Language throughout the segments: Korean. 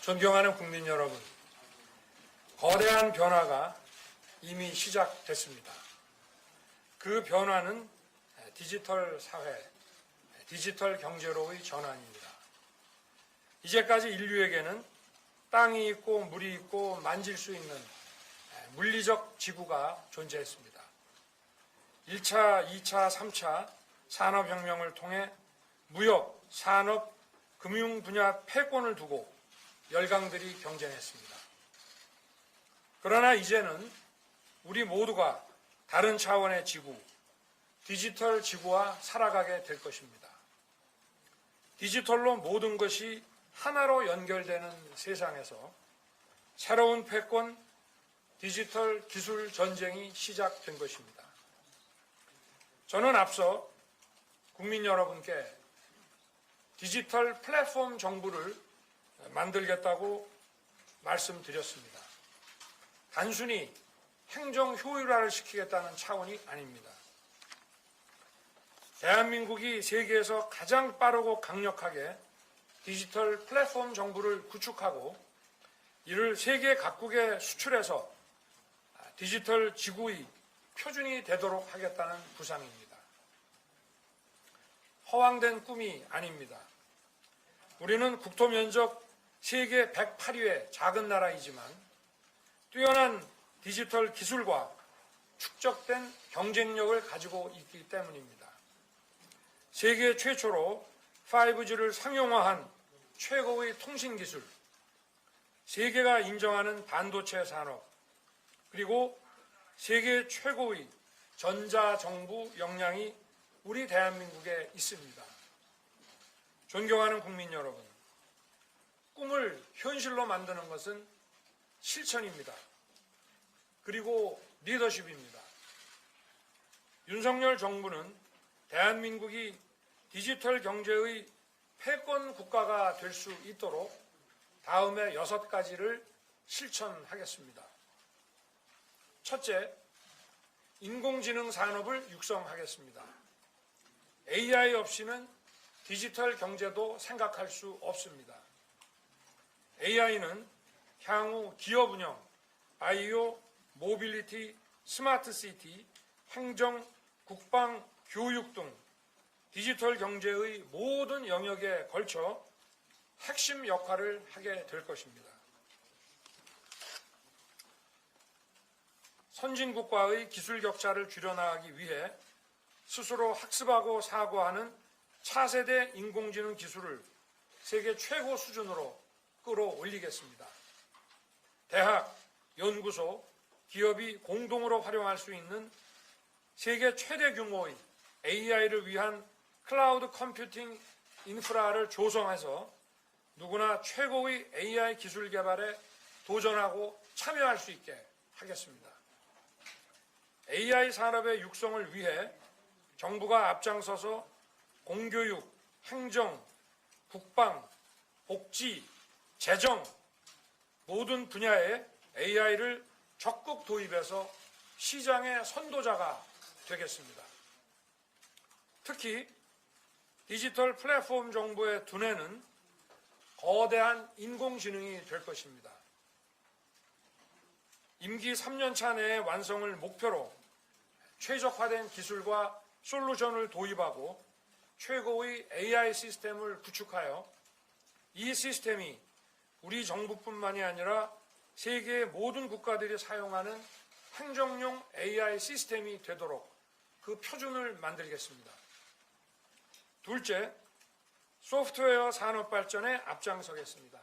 존경하는 국민 여러분, 거대한 변화가 이미 시작됐습니다. 그 변화는 디지털 사회, 디지털 경제로의 전환입니다. 이제까지 인류에게는 땅이 있고 물이 있고 만질 수 있는 물리적 지구가 존재했습니다. 1차, 2차, 3차 산업혁명을 통해 무역, 산업, 금융 분야 패권을 두고 열강들이 경쟁했습니다. 그러나 이제는 우리 모두가 다른 차원의 지구, 디지털 지구와 살아가게 될 것입니다. 디지털로 모든 것이 하나로 연결되는 세상에서 새로운 패권, 디지털 기술 전쟁이 시작된 것입니다. 저는 앞서 국민 여러분께 디지털 플랫폼 정부를 만들겠다고 말씀드렸습니다. 단순히 행정 효율화를 시키겠다는 차원이 아닙니다. 대한민국이 세계에서 가장 빠르고 강력하게 디지털 플랫폼 정부를 구축하고 이를 세계 각국에 수출해서 디지털 지구의 표준이 되도록 하겠다는 구상입니다. 허황된 꿈이 아닙니다. 우리는 국토 면적 세계 108위의 작은 나라이지만 뛰어난 디지털 기술과 축적된 경쟁력을 가지고 있기 때문입니다. 세계 최초로 5G를 상용화한 최고의 통신기술, 세계가 인정하는 반도체 산업, 그리고 세계 최고의 전자정부 역량이 우리 대한민국에 있습니다. 존경하는 국민 여러분, 꿈을 현실로 만드는 것은 실천입니다. 그리고 리더십입니다. 윤석열 정부는 대한민국이 디지털 경제의 패권 국가가 될 수 있도록 다음에 6가지를 실천하겠습니다. 첫째, 인공지능 산업을 육성하겠습니다. AI 없이는 디지털 경제도 생각할 수 없습니다. AI는 향후 기업 운영, 바이오, 모빌리티, 스마트 시티, 행정, 국방, 교육 등 디지털 경제의 모든 영역에 걸쳐 핵심 역할을 하게 될 것입니다. 선진국과의 기술 격차를 줄여나가기 위해 스스로 학습하고 사고하는 차세대 인공지능 기술을 세계 최고 수준으로 끌어올리겠습니다. 대학, 연구소, 기업이 공동으로 활용할 수 있는 세계 최대 규모의 AI를 위한 클라우드 컴퓨팅 인프라를 조성해서 누구나 최고의 AI 기술 개발에 도전하고 참여할 수 있게 하겠습니다. AI 산업의 육성을 위해 정부가 앞장서서 공교육, 행정, 국방, 복지, 재정 모든 분야에 AI를 적극 도입해서 시장의 선도자가 되겠습니다. 특히 디지털 플랫폼 정부의 두뇌는 거대한 인공지능이 될 것입니다. 임기 3년차 내에 완성을 목표로 최적화된 기술과 솔루션을 도입하고 최고의 AI 시스템을 구축하여 이 시스템이 우리 정부뿐만이 아니라 세계의 모든 국가들이 사용하는 행정용 AI 시스템이 되도록 그 표준을 만들겠습니다. 둘째, 소프트웨어 산업 발전에 앞장서겠습니다.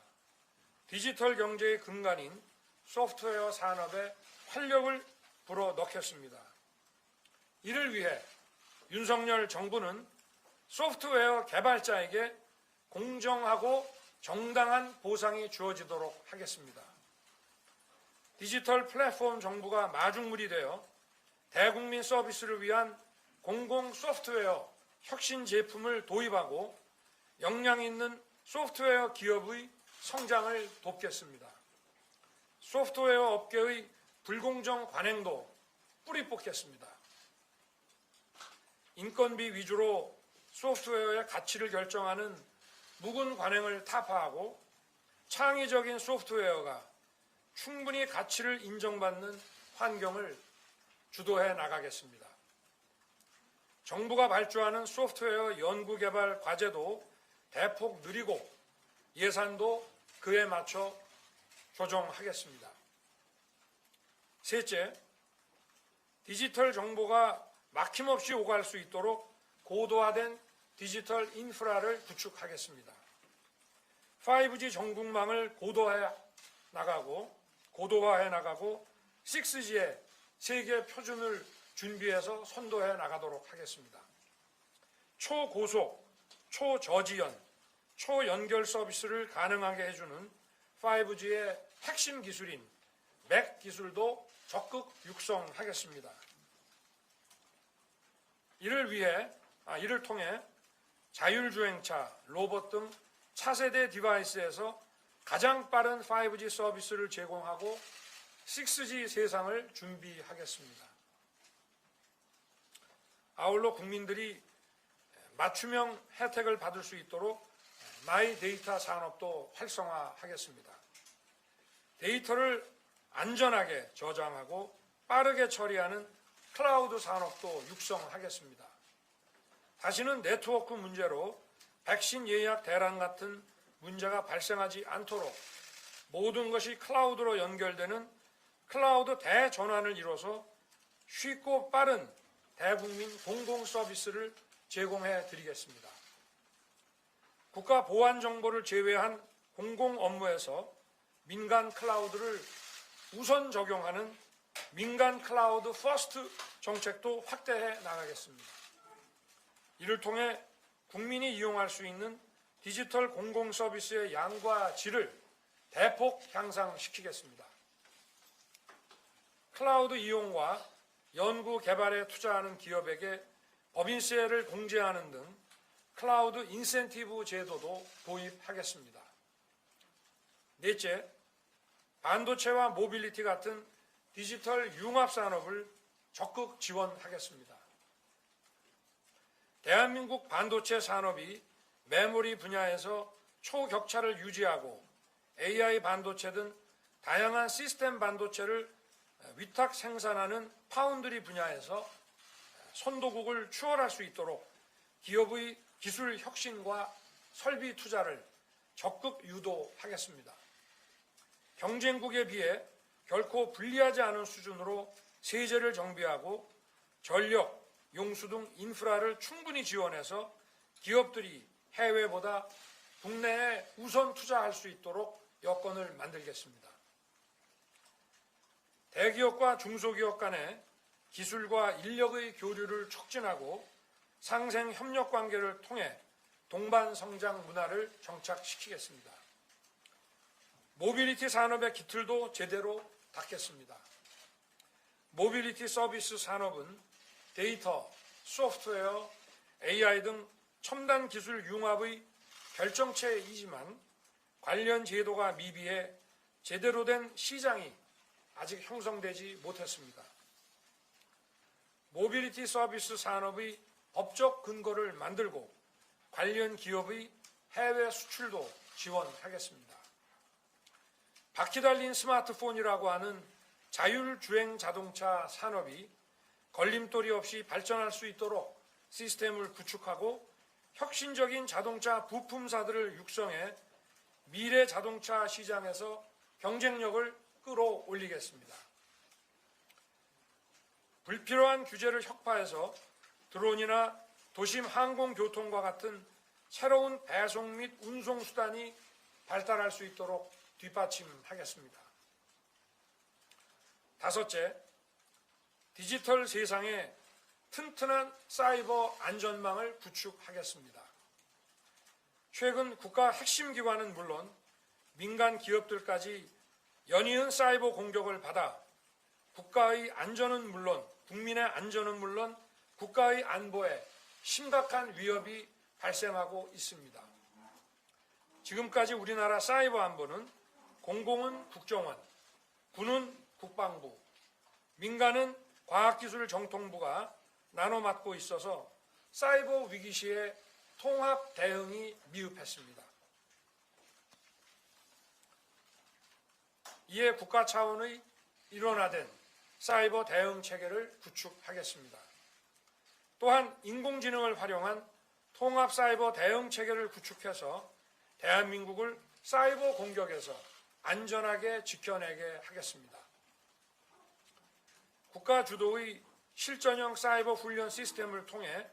디지털 경제의 근간인 소프트웨어 산업에 활력을 불어넣겠습니다. 이를 위해 윤석열 정부는 소프트웨어 개발자에게 공정하고 정당한 보상이 주어지도록 하겠습니다. 디지털 플랫폼 정부가 마중물이 되어 대국민 서비스를 위한 공공 소프트웨어 혁신 제품을 도입하고 역량 있는 소프트웨어 기업의 성장을 돕겠습니다. 소프트웨어 업계의 불공정 관행도 뿌리 뽑겠습니다. 인건비 위주로 소프트웨어의 가치를 결정하는 묵은 관행을 타파하고 창의적인 소프트웨어가 충분히 가치를 인정받는 환경을 주도해 나가겠습니다. 정부가 발주하는 소프트웨어 연구개발 과제도 대폭 늘리고 예산도 그에 맞춰 조정하겠습니다. 셋째, 디지털 정보가 막힘없이 오갈 수 있도록 고도화된 디지털 인프라를 구축하겠습니다. 5G 전국망을 고도화해 나가고 6G의 세계 표준을 준비해서 선도해 나가도록 하겠습니다. 초고속, 초저지연, 초연결 서비스를 가능하게 해주는 5G의 핵심 기술인 맥 기술도 적극 육성하겠습니다. 이를 통해 자율주행차, 로봇 등 차세대 디바이스에서 가장 빠른 5G 서비스를 제공하고 6G 세상을 준비하겠습니다. 아울러 국민들이 맞춤형 혜택을 받을 수 있도록 마이 데이터 산업도 활성화하겠습니다. 데이터를 안전하게 저장하고 빠르게 처리하는 클라우드 산업도 육성하겠습니다. 다시는 네트워크 문제로 백신 예약 대란 같은 문제가 발생하지 않도록 모든 것이 클라우드로 연결되는 클라우드 대전환을 이뤄서 쉽고 빠른 대국민 공공 서비스를 제공해 드리겠습니다. 국가 보안 정보를 제외한 공공 업무에서 민간 클라우드를 우선 적용하는 민간 클라우드 퍼스트 정책도 확대해 나가겠습니다. 이를 통해 국민이 이용할 수 있는 디지털 공공 서비스의 양과 질을 대폭 향상시키겠습니다. 클라우드 이용과 연구 개발에 투자하는 기업에게 법인세를 공제하는 등 클라우드 인센티브 제도도 도입하겠습니다. 넷째, 반도체와 모빌리티 같은 디지털 융합 산업을 적극 지원하겠습니다. 대한민국 반도체 산업이 메모리 분야에서 초격차를 유지하고 AI 반도체 등 다양한 시스템 반도체를 위탁 생산하는 파운드리 분야에서 선도국을 추월할 수 있도록 기업의 기술 혁신과 설비 투자를 적극 유도하겠습니다. 경쟁국에 비해 결코 불리하지 않은 수준으로 세제를 정비하고 전력, 용수 등 인프라를 충분히 지원해서 기업들이 해외보다 국내에 우선 투자할 수 있도록 여건을 만들겠습니다. 대기업과 중소기업 간의 기술과 인력의 교류를 촉진하고 상생 협력 관계를 통해 동반 성장 문화를 정착시키겠습니다. 모빌리티 산업의 기틀도 제대로 닦겠습니다. 모빌리티 서비스 산업은 데이터, 소프트웨어, AI 등 첨단 기술 융합의 결정체이지만 관련 제도가 미비해 제대로 된 시장이 아직 형성되지 못했습니다. 모빌리티 서비스 산업의 법적 근거를 만들고 관련 기업의 해외 수출도 지원하겠습니다. 바퀴 달린 스마트폰이라고 하는 자율주행 자동차 산업이 걸림돌이 없이 발전할 수 있도록 시스템을 구축하고 혁신적인 자동차 부품사들을 육성해 미래 자동차 시장에서 경쟁력을 끌어올리겠습니다. 불필요한 규제를 혁파해서 드론이나 도심 항공교통과 같은 새로운 배송 및 운송 수단이 발달할 수 있도록 뒷받침하겠습니다. 다섯째, 디지털 세상에 튼튼한 사이버 안전망을 구축하겠습니다. 최근 국가 핵심 기관은 물론 민간 기업들까지 연이은 사이버 공격을 받아 국가의 안전은 물론 국민의 안전은 물론 국가의 안보에 심각한 위협이 발생하고 있습니다. 지금까지 우리나라 사이버 안보는 공공은 국정원, 군은 국방부, 민간은 과학기술정통부가 나눠 맡고 있어서 사이버 위기 시에 통합 대응이 미흡했습니다. 이에 국가 차원의 일원화된 사이버 대응 체계를 구축하겠습니다. 또한 인공지능을 활용한 통합 사이버 대응 체계를 구축해서 대한민국을 사이버 공격에서 안전하게 지켜내게 하겠습니다. 국가 주도의 실전형 사이버 훈련 시스템을 통해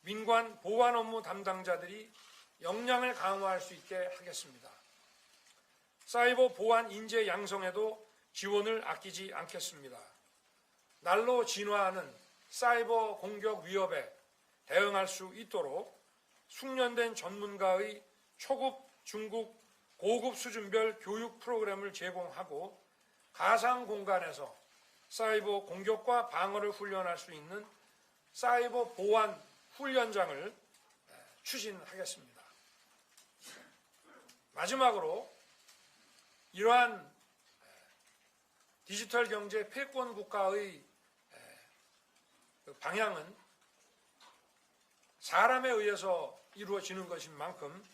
민관 보안 업무 담당자들이 역량을 강화할 수 있게 하겠습니다. 사이버 보안 인재 양성에도 지원을 아끼지 않겠습니다. 날로 진화하는 사이버 공격 위협에 대응할 수 있도록 숙련된 전문가의 초급, 중급, 고급 수준별 교육 프로그램을 제공하고 가상 공간에서 사이버 공격과 방어를 훈련할 수 있는 사이버 보안 훈련장을 추진하겠습니다. 마지막으로 이러한 디지털 경제 패권 국가의 방향은 사람에 의해서 이루어지는 것인 만큼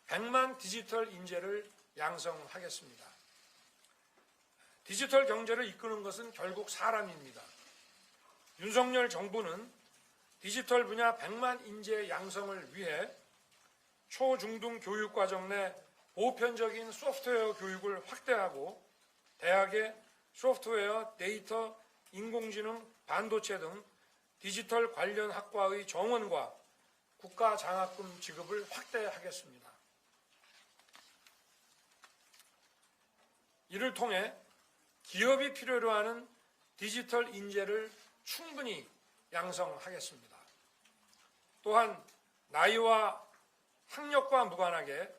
100만 디지털 인재를 양성하겠습니다. 디지털 경제를 이끄는 것은 결국 사람입니다. 윤석열 정부는 디지털 분야 100만 인재 양성을 위해 초중등 교육과정 내 보편적인 소프트웨어 교육을 확대하고 대학의 소프트웨어, 데이터, 인공지능, 반도체 등 디지털 관련 학과의 정원과 국가 장학금 지급을 확대하겠습니다. 이를 통해 기업이 필요로 하는 디지털 인재를 충분히 양성하겠습니다. 또한 나이와 학력과 무관하게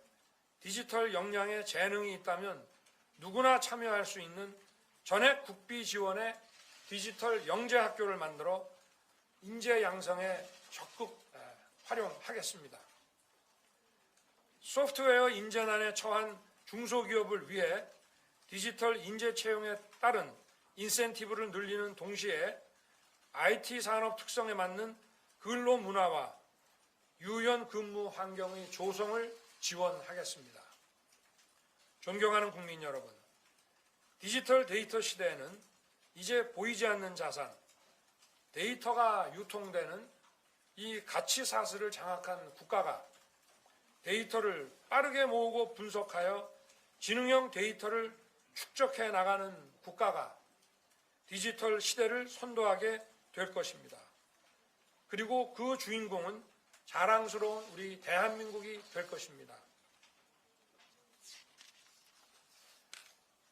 디지털 역량에 재능이 있다면 누구나 참여할 수 있는 전액 국비 지원의 디지털 영재학교를 만들어 인재 양성에 적극 활용하겠습니다. 소프트웨어 인재난에 처한 중소기업을 위해 디지털 인재 채용에 따른 인센티브를 늘리는 동시에 IT 산업 특성에 맞는 근로 문화와 유연 근무 환경의 조성을 지원하겠습니다. 존경하는 국민 여러분, 디지털 데이터 시대에는 이제 보이지 않는 자산, 데이터가 유통되는 이 가치 사슬을 장악한 국가가 데이터를 빠르게 모으고 분석하여 지능형 데이터를 축적해 나가는 국가가 디지털 시대를 선도하게 될 것입니다. 그리고 그 주인공은 자랑스러운 우리 대한민국이 될 것입니다.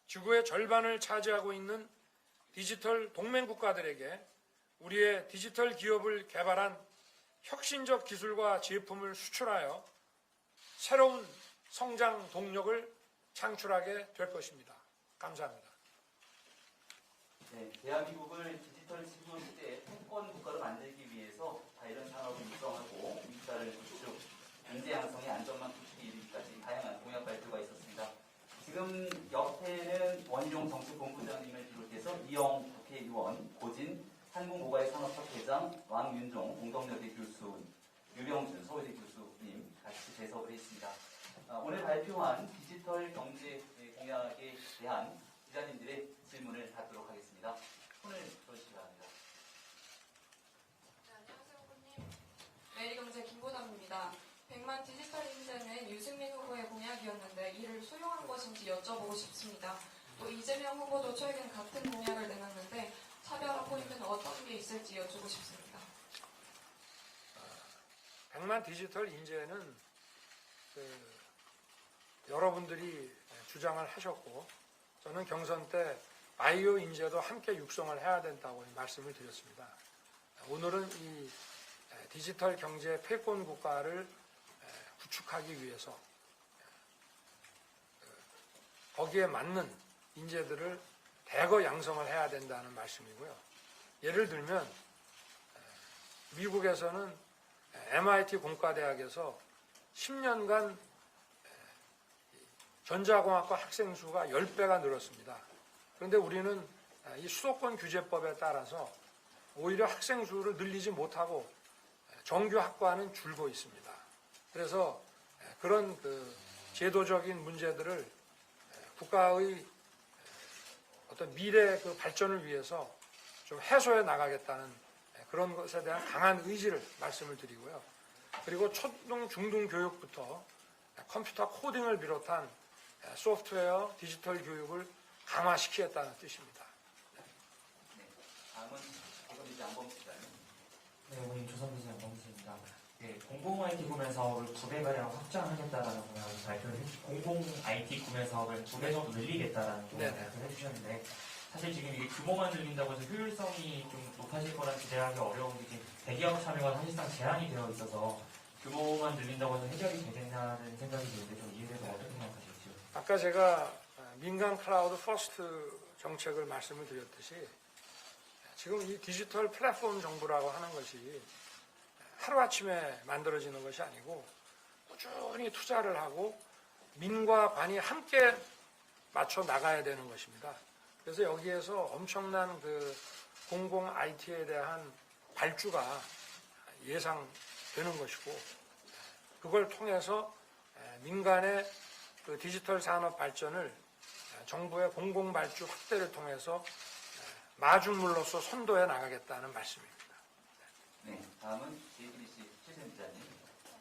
지구의 절반을 차지하고 있는 디지털 동맹국가들에게 우리의 디지털 기업을 개발한 혁신적 기술과 제품을 수출하여 새로운 성장 동력을 창출하게 될 것입니다. 감사합니다. 네, 대한민국을 디지털 신도 시대의 패권 국가로 만들기 위해서 이런 산업을 육성하고 일자를 구축, 경제 양성의 안전망 구축에 이르기까지 다양한 공약 발표가 있었습니다. 지금 옆에는 원희룡 정치본부장님을 비롯해서 이영 국회의원, 고진 한국모바일산업협 회장, 왕윤종 공동여대 교수, 유병준 서울대 교수님 같이 배석을 했습니다. 오늘 발표한 디지털 경제 공약에 대한 기자님들의 질문을 받도록 하겠습니다. 손을 들어주시기 바랍니다. 네, 안녕하세요, 후보님. 매일경제 김보담입니다. 100만 디지털 인재는 유승민 후보의 공약이었는데 이를 수용한 것인지 여쭤보고 싶습니다. 또 이재명 후보도 최근 같은 공약을 내놨는데 차별화 포인트는 어떤 게 있을지 여쭈고 싶습니다. 100만 디지털 인재는 여러분들이 주장을 하셨고 저는 경선 때 바이오 인재도 함께 육성을 해야 된다고 말씀을 드렸습니다. 오늘은 이 디지털 경제 패권 국가를 구축하기 위해서 거기에 맞는 인재들을 대거 양성을 해야 된다는 말씀이고요. 예를 들면 미국에서는 MIT 공과대학에서 10년간 전자공학과 학생 수가 10배가 늘었습니다. 그런데 우리는 이 수도권 규제법에 따라서 오히려 학생 수를 늘리지 못하고 정규 학과는 줄고 있습니다. 그래서 그런 제도적인 문제들을 국가의 어떤 미래 그 발전을 위해서 좀 해소해 나가겠다는 그런 것에 대한 강한 의지를 말씀을 드리고요. 그리고 초등, 중등 교육부터 컴퓨터 코딩을 비롯한 소프트웨어, 디지털 교육을 강화시키겠다는 뜻입니다. 네. 다음은 조선비지 안범수 기자님. 네, 오늘 조선비지 안범수입니다. 네, 공공 IT 구매 사업을 9배가량 확장하겠다라는 공약을 발표를 공공 IT 구매 사업을 2배 정도 늘리겠다라는 공약을 발표를 해주셨는데 사실 지금 이게 규모만 늘린다고 해서 효율성이 좀 높아질 거란 기대하기 어려운 게 지금 대기업 참여가 사실상 제한이 되어 있어서 규모만 늘린다고 해서 해결이 되겠냐는 생각이 드는데 좀 이에 대해서 어떻게 생각하실지요? 아까 제가 민간 클라우드 퍼스트 정책을 말씀을 드렸듯이 지금 이 디지털 플랫폼 정부라고 하는 것이 하루아침에 만들어지는 것이 아니고 꾸준히 투자를 하고 민과 관이 함께 맞춰 나가야 되는 것입니다. 그래서 여기에서 엄청난 그 공공 IT에 대한 발주가 예상되는 것이고 그걸 통해서 민간의 그 디지털 산업 발전을 정부의 공공 발주 확대를 통해서 마중물로서 선도해 나가겠다는 말씀입니다. 네. 다음은 JTBC 최세현 기자님.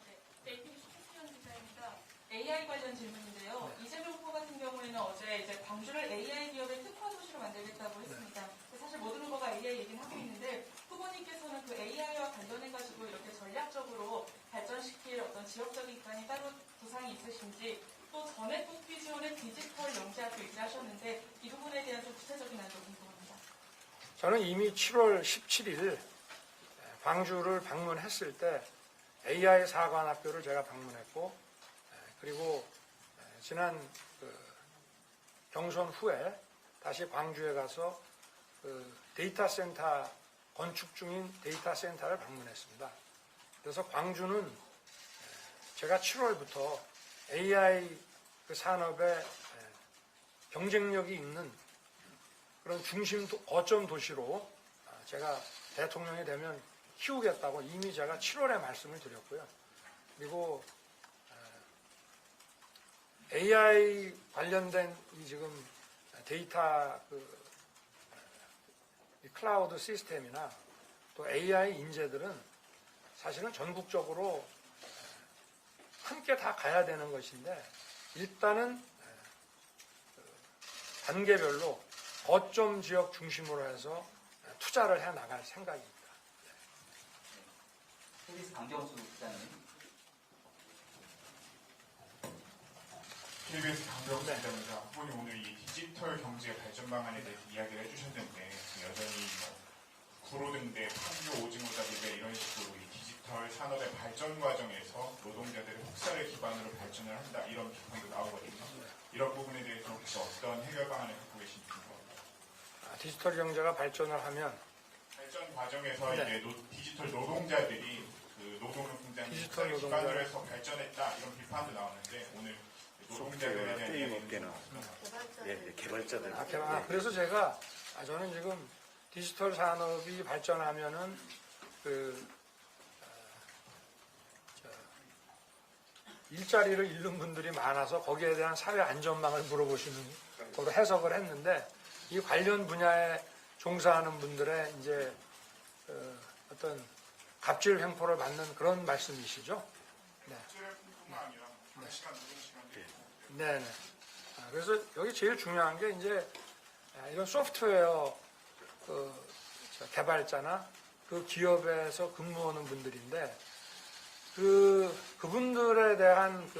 네, JTBC 최수연 기자입니다. AI 관련 질문인데요. 이재명 후보 같은 경우에는 어제 이제 광주를 AI 기업의 특화 도시로 만들겠다고 했습니다. 사실 모든 후보가 AI 얘기는 하고 있는데 후보님께서는 그 AI와 관련해가지고 이렇게 전략적으로 발전시킬 어떤 지역적인 기반이 따로 구상이 있으신지 또 전에 뽑기 지원의 디지털 영재학교 얘기하셨는데 이 부분에 대한 좀 구체적인 안도 궁금합니다. 저는 이미 7월 17일 광주를 방문했을 때 AI 사관학교를 제가 방문했고 그리고 지난 경선 후에 다시 광주에 가서 데이터 센터 건축 중인 데이터 센터를 방문했습니다. 그래서 광주는 제가 7월부터 AI 그 산업에 경쟁력이 있는 그런 중심 거점 도시로 제가 대통령이 되면 키우겠다고 이미 제가 7월에 말씀을 드렸고요. 그리고 AI 관련된 이 지금 데이터 이 클라우드 시스템이나 또 AI 인재들은 사실은 전국적으로 함께 다 가야 되는 것인데 일단은 단계별로 거점 지역 중심으로 해서 투자를 해 나갈 생각입니다. KBS 강경수 기자님. KBS 강병수 기자입니다. 후보님 오늘 이 디지털 경제 발전 방안에 대해서 이야기를 해주셨는데 여전히 구로등대, 판교, 오징어잡이배 이런 식으로 이 디지털 산업의 발전 과정에서 노동자들의 혹사를 기반으로 발전을 한다 이런 비판도 나오거든요. 이런 부분에 대해서 혹시 어떤 해결 방안을 갖고 계신지 궁금합니다. 디지털 경제가 발전을 하면 발전 과정에서 네. 이제 디지털 노동자들이 그 노동을 굉장히 디지털 기반으로 노동자. 해서 발전했다 이런 비판도 나오는데 오늘 노동자들에 대한 게임 이야기는 업계나 개발자들. 그래서 제가 저는 지금 디지털 산업이 발전하면은 일자리를 잃는 분들이 많아서 거기에 대한 사회 안전망을 물어보시는 걸로 해석을 했는데 이 관련 분야에 종사하는 분들의 이제 어떤 갑질 횡포를 받는 그런 말씀이시죠? 네. 뿐만 아니라 장시간 노동 시간도 네네. 그래서 여기 제일 중요한 게 이제 이런 소프트웨어 개발자나 그 기업에서 근무하는 분들인데 그분들에 대한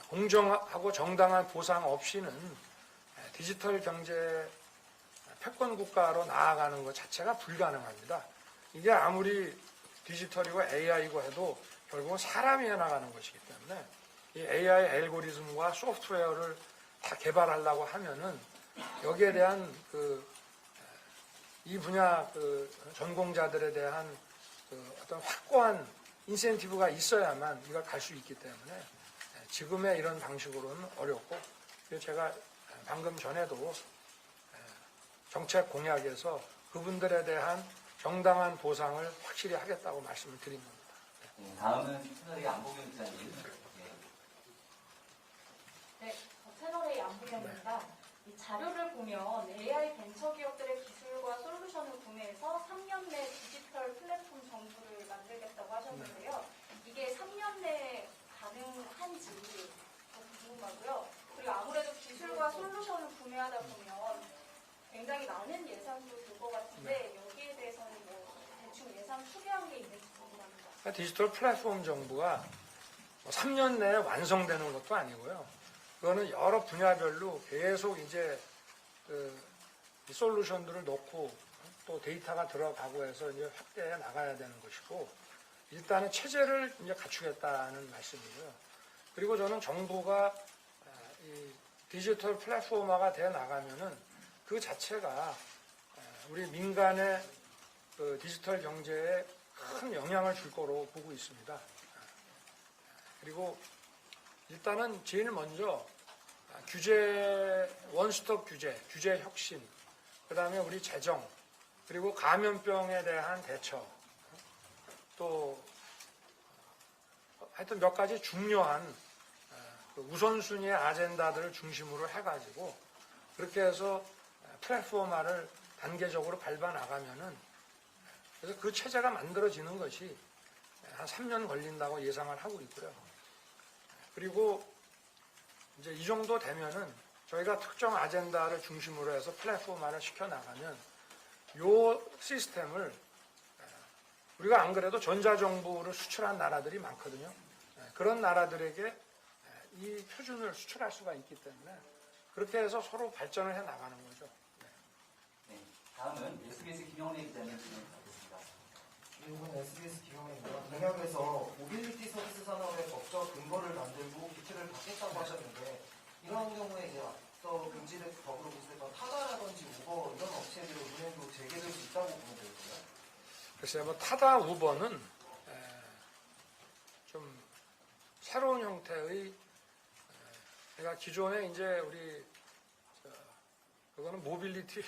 공정하고 정당한 보상 없이는 디지털 경제 패권 국가로 나아가는 것 자체가 불가능합니다. 이게 아무리 디지털이고 AI고 해도 결국은 사람이 해나가는 것이기 때문에 이 AI 알고리즘과 소프트웨어를 다 개발하려고 하면은 여기에 대한 이 분야 전공자들에 대한 어떤 확고한 인센티브가 있어야만 이걸 갈 수 있기 때문에 지금의 이런 방식으로는 어렵고 그래서 제가 방금 전에도 정책 공약에서 그분들에 대한 정당한 보상을 확실히 하겠다고 말씀을 드린 겁니다. 네, 다음은 채널의 안보경 기자님. 네, 채널A 안보경입니다. 이 자료를 보면 AI 벤처 기업들의 기술과 솔루션을 구매해서 3년 내 디지털 플랫폼 정부를 만들겠다고 하셨는데요. 이게 3년 내에 가능한지 궁금하고요. 그리고 아무래도 기술과 솔루션을 구매하다 보면 굉장히 많은 예산도 들 것 같은데 여기에 대해서는 뭐 대충 예산 추계한 게 있는지 궁금합니다. 디지털 플랫폼 정부가 3년 내에 완성되는 것도 아니고요. 그거는 여러 분야별로 계속 이제 이 솔루션들을 놓고 또 데이터가 들어가고 해서 이제 확대해 나가야 되는 것이고, 일단은 체제를 이제 갖추겠다는 말씀이고요. 그리고 저는 정부가 이 디지털 플랫폼화가 돼 나가면은 그 자체가 우리 민간의 그 디지털 경제에 큰 영향을 줄 거로 보고 있습니다. 그리고 일단은 제일 먼저 규제, 원스톱 규제 혁신, 그 다음에 우리 재정, 그리고 감염병에 대한 대처, 또 하여튼 몇 가지 중요한 우선순위의 아젠다들을 중심으로 해가지고 그렇게 해서 플랫폼화를 단계적으로 밟아 나가면은, 그래서 그 체제가 만들어지는 것이 한 3년 걸린다고 예상을 하고 있고요. 그리고 이제 이 정도 되면은 저희가 특정 아젠다를 중심으로 해서 플랫폼화를 시켜 나가면 요 시스템을, 우리가 안 그래도 전자정부를 수출한 나라들이 많거든요. 그런 나라들에게 이 표준을 수출할 수가 있기 때문에 그렇게 해서 서로 발전을 해 나가는 거죠. 네, 다음은 SBS 김영래 기자님 진행하겠습니다. 이번 SBS 기업입니다. 공약에서 모빌리티 서비스 산업의 법적 근거를 만들고 기틀을 받겠다고 하셨는데, 이런 경우에 이제 앞서 금지된 법으로 보셨던 타다라든지 우버 이런 업체들의 운행도 재개될 수 있다고 보면 되겠고요. 글쎄요, 뭐 타다 우버는 좀 새로운 형태의, 그러니까 기존에 이제 우리 그거는 모빌리티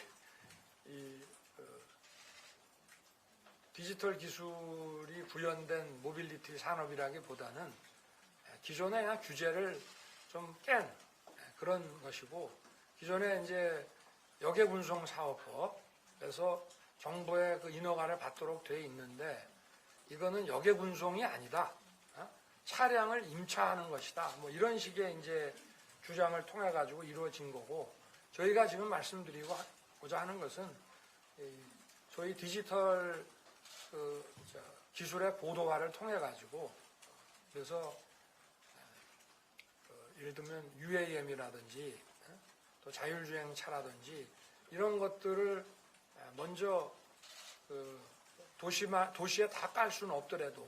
디지털 기술이 구현된 모빌리티 산업이라기보다는 기존의 그냥 규제를 좀 깬 그런 것이고, 기존에 이제 역외군송 사업법에서 정부의 그 인허가를 받도록 돼 있는데, 이거는 역외군송이 아니다. 차량을 임차하는 것이다. 뭐 이런 식의 이제 주장을 통해 가지고 이루어진 거고, 저희가 지금 말씀드리고자 하는 것은 소위 디지털 기술의 고도화를 통해 가지고, 그래서 예를 들면 UAM이라든지 또 자율주행차라든지 이런 것들을 먼저 도시에 다 깔 수는 없더라도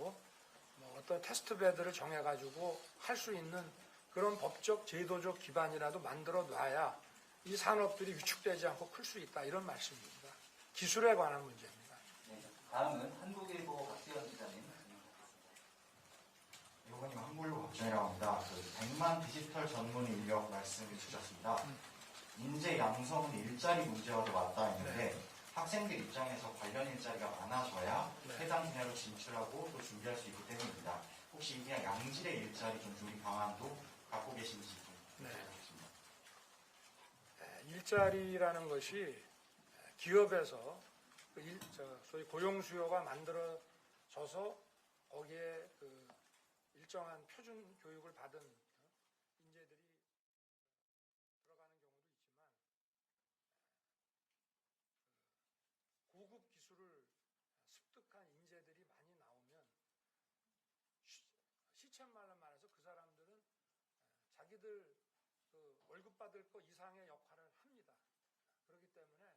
뭐 어떤 테스트 베드를 정해 가지고 할 수 있는 그런 법적 제도적 기반이라도 만들어 놔야 이 산업들이 위축되지 않고 클 수 있다, 이런 말씀입니다. 기술에 관한 문제입니다. 네, 다음은 한국일보 박지원 기자님. 요거님 한국일보 박지원이라고 합니다. 100만 디지털 전문 인력 말씀을 주셨습니다. 인재 양성은 일자리 문제와도 맞닿아 있는데 학생들 입장에서 관련 일자리가 많아져야 해당 분야로 진출하고 또 준비할 수 있기 때문입니다. 혹시 그냥 양질의 일자리 좀 준비 방안도 갖고 계신지 좀 여쭤보겠습니다. 일자리라는 것이 기업에서 소위 고용 수요가 만들어져서 거기에 일정한 표준 교육을 받은 인재들이 들어가는 경우도 있지만, 고급 기술을 습득한 인재들이 많이 나오면 시쳇말로 말해서 그 사람들은 자기들 월급 받을 것 이상의 역할을 합니다. 그렇기 때문에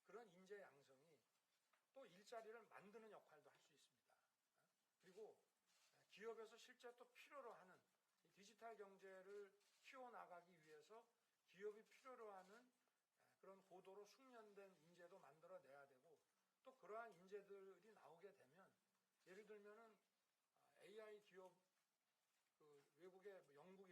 그런 인재 양성이 또 일자리를 만드는 역할도 할 수 있습니다. 그리고 기업에서 실제 또 필요로 하는 이 디지털 경제를 키워나가기 위해서 기업이 필요로 하는 그런 고도로 숙련된 인재도 만들어내야 되고, 또 그러한 인재들이 나오게 되면, 예를 들면은 AI 기업, 외국의 영국